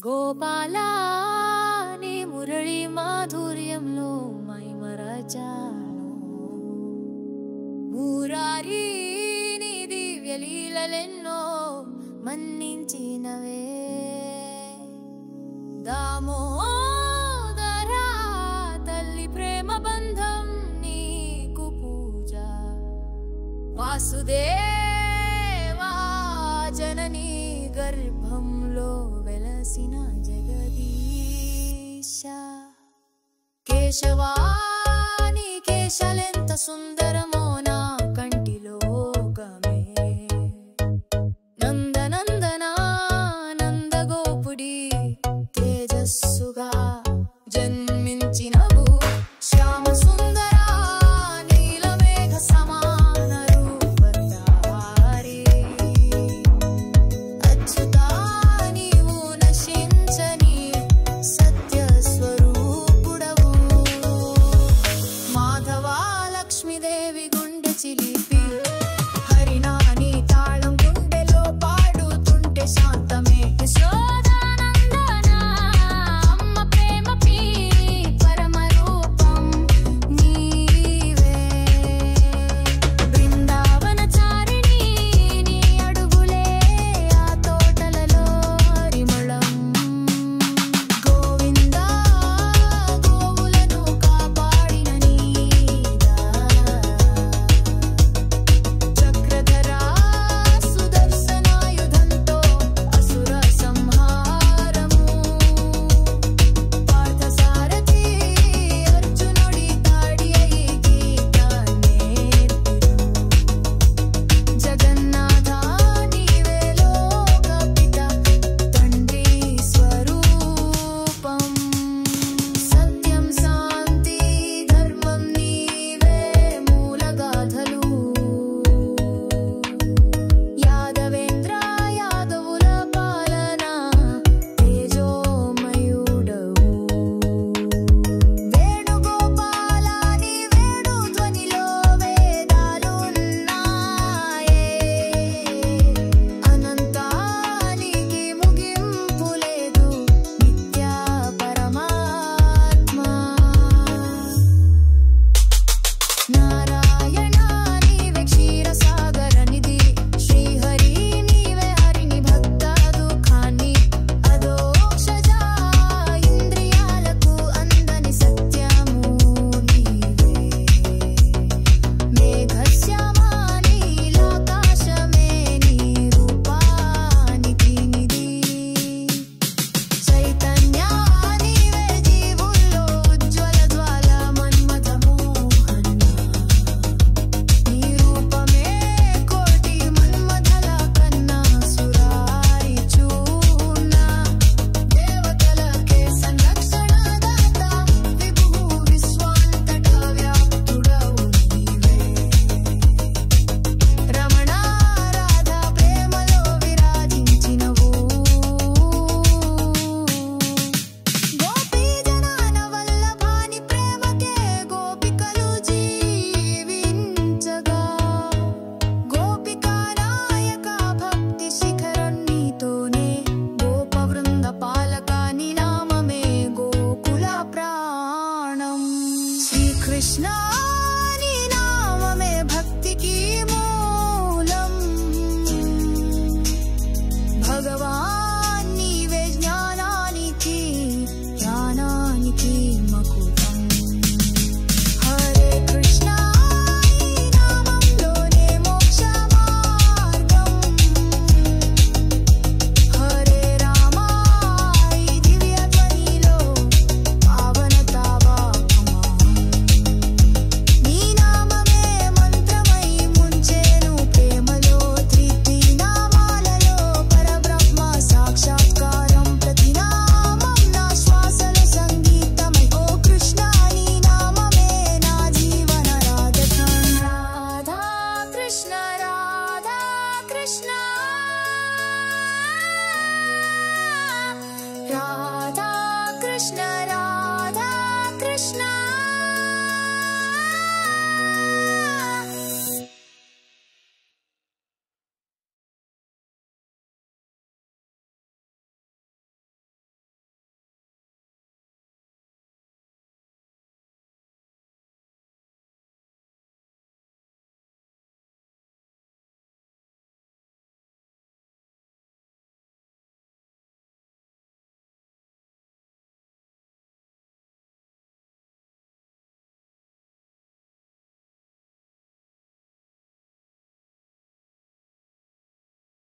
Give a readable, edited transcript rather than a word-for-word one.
గోపాలా నీ మురళి మాధుర్యంలో మైమరచాను. మురారి నీ దివ్య లీలలెన్నో మన్నించినవే. దామోదరా తల్లి ప్రేమ బంధం నీకు పూజ. వాసుదేవా జననీ గర్భంలో వెలసిన జగదీశ. కేశవా నీ కేశలెంత సుందరమో నా కంటిలోకమే. నందనందనా నందగోపుడి తేజస్సుగా జన్మించినవు. శ్యామ సుందరా నీలమేఘ సమాన రూపధారి. అచ్యుతా నీవు నశించని సత్య స్వరూపుడవు. మాధవా లక్ష్మీదేవి గుండె చిలిపి. హరినాని తాళం గుండెలో పాడుతుంటే శాంతమే. కృష్ణ నీ నామమే భక్తికి మూలం. భగవాన్ నీవే జ్ఞానానికి జ్ఞానానికి మకుటం. హరే కృష్ణ ఈ నామంలోనే మోక్ష మార్గం. హరే రామ ఈ దివ్య ధ్వనిలో పావనత Krishna